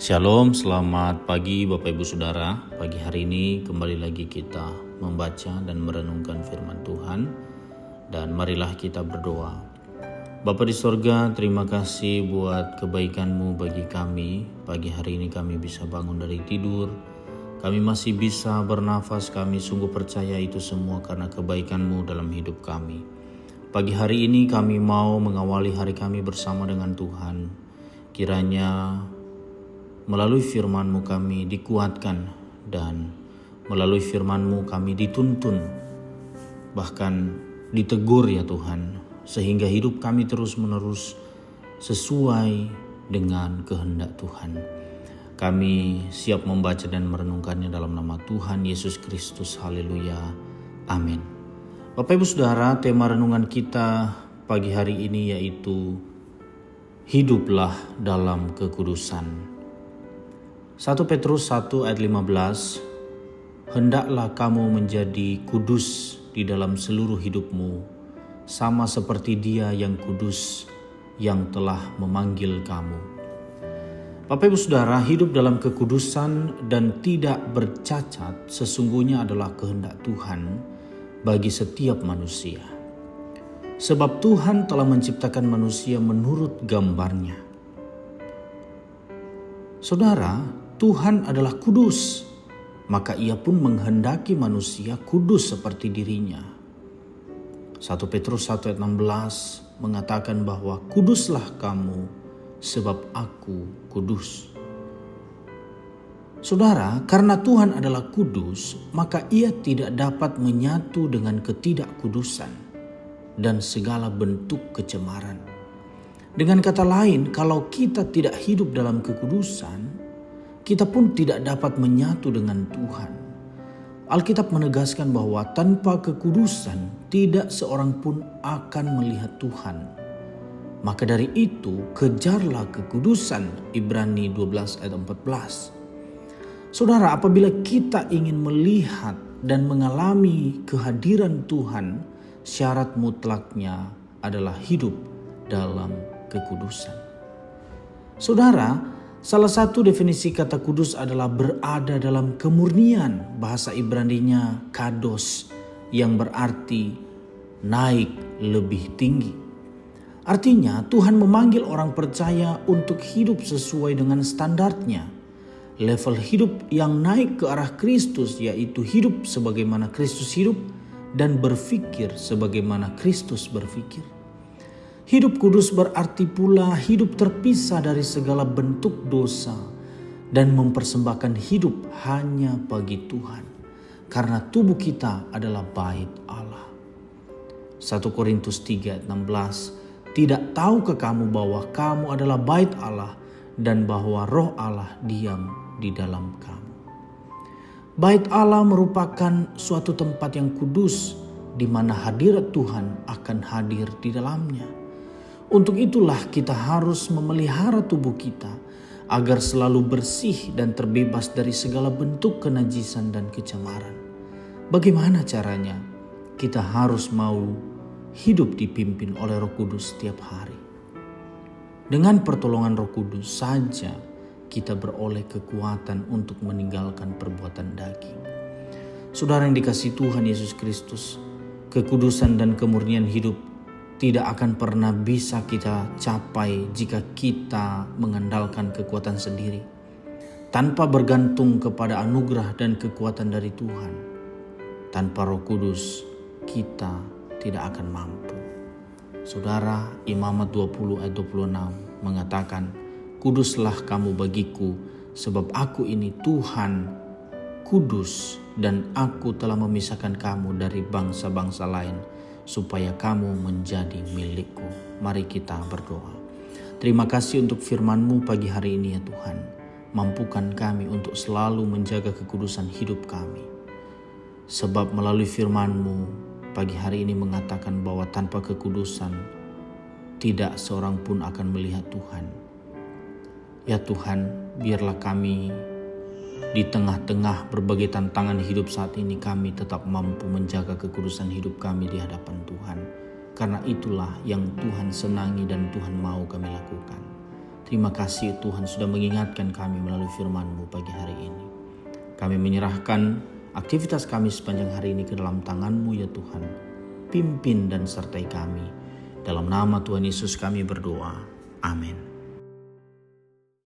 Shalom, selamat pagi Bapak Ibu Saudara. Pagi hari ini kembali lagi kita membaca dan merenungkan firman Tuhan. Dan marilah kita berdoa. Bapa di sorga, terima kasih buat kebaikan-Mu bagi kami. Pagi hari ini kami bisa bangun dari tidur. Kami masih bisa bernafas, kami sungguh percaya itu semua karena kebaikan-Mu dalam hidup kami. Pagi hari ini kami mau mengawali hari kami bersama dengan Tuhan. Kiranya melalui firman-Mu kami dikuatkan dan melalui firman-Mu kami dituntun, bahkan ditegur ya Tuhan, sehingga hidup kami terus-menerus sesuai dengan kehendak Tuhan. Kami siap membaca dan merenungkannya dalam nama Tuhan Yesus Kristus. Haleluya. Amin. Bapak Ibu Saudara, tema renungan kita pagi hari ini yaitu hiduplah dalam kekudusan. 1 Petrus 1 ayat 15, hendaklah kamu menjadi kudus di dalam seluruh hidupmu, sama seperti Dia yang kudus yang telah memanggil kamu. Bapak Ibu Saudara, hidup dalam kekudusan dan tidak bercacat sesungguhnya adalah kehendak Tuhan bagi setiap manusia. Sebab Tuhan telah menciptakan manusia menurut gambar-Nya. Saudara, Tuhan adalah kudus, maka Ia pun menghendaki manusia kudus seperti dirinya. 1 Petrus 1 ayat 16 mengatakan bahwa kuduslah kamu sebab aku kudus. Saudara, karena Tuhan adalah kudus, maka Ia tidak dapat menyatu dengan ketidakkudusan dan segala bentuk kecemaran. Dengan kata lain, kalau kita tidak hidup dalam kekudusan, kita pun tidak dapat menyatu dengan Tuhan. Alkitab menegaskan bahwa tanpa kekudusan tidak seorang pun akan melihat Tuhan. Maka dari itu kejarlah kekudusan. Ibrani 12 ayat 14. Saudara, apabila kita ingin melihat dan mengalami kehadiran Tuhan, syarat mutlaknya adalah hidup dalam kekudusan. Saudara, salah satu definisi kata kudus adalah berada dalam kemurnian. Bahasa Ibraninya kados, yang berarti naik lebih tinggi. Artinya Tuhan memanggil orang percaya untuk hidup sesuai dengan standarnya. Level hidup yang naik ke arah Kristus, yaitu hidup sebagaimana Kristus hidup dan berpikir sebagaimana Kristus berpikir. Hidup kudus berarti pula hidup terpisah dari segala bentuk dosa dan mempersembahkan hidup hanya bagi Tuhan. Karena tubuh kita adalah bait Allah. 1 Korintus 3 ayat 16, tidak tahukah kamu bahwa kamu adalah bait Allah dan bahwa roh Allah diam di dalam kamu. Bait Allah merupakan suatu tempat yang kudus di mana hadirat Tuhan akan hadir di dalamnya. Untuk itulah kita harus memelihara tubuh kita agar selalu bersih dan terbebas dari segala bentuk kenajisan dan kecemaran. Bagaimana caranya? Kita harus mau hidup dipimpin oleh Roh Kudus setiap hari. Dengan pertolongan Roh Kudus saja kita beroleh kekuatan untuk meninggalkan perbuatan daging. Saudara yang dikasihi Tuhan Yesus Kristus, kekudusan dan kemurnian hidup tidak akan pernah bisa kita capai jika kita mengandalkan kekuatan sendiri. Tanpa bergantung kepada anugerah dan kekuatan dari Tuhan, tanpa Roh Kudus kita tidak akan mampu. Saudara, Imamat 20 ayat 26 mengatakan, kuduslah kamu bagiku sebab aku ini Tuhan kudus dan aku telah memisahkan kamu dari bangsa-bangsa lain supaya kamu menjadi milikku. Mari kita berdoa. Terima kasih untuk firman-Mu pagi hari ini ya Tuhan. Mampukan kami untuk selalu menjaga kekudusan hidup kami. Sebab melalui firman-Mu pagi hari ini mengatakan bahwa tanpa kekudusan tidak seorang pun akan melihat Tuhan. Ya Tuhan, biarlah kami di tengah-tengah berbagai tantangan hidup saat ini kami tetap mampu menjaga kekudusan hidup kami di hadapan Tuhan. Karena itulah yang Tuhan senangi dan Tuhan mau kami lakukan. Terima kasih Tuhan sudah mengingatkan kami melalui firman-Mu pagi hari ini. Kami menyerahkan aktivitas kami sepanjang hari ini ke dalam tangan-Mu ya Tuhan. Pimpin dan sertai kami. Dalam nama Tuhan Yesus kami berdoa. Amin.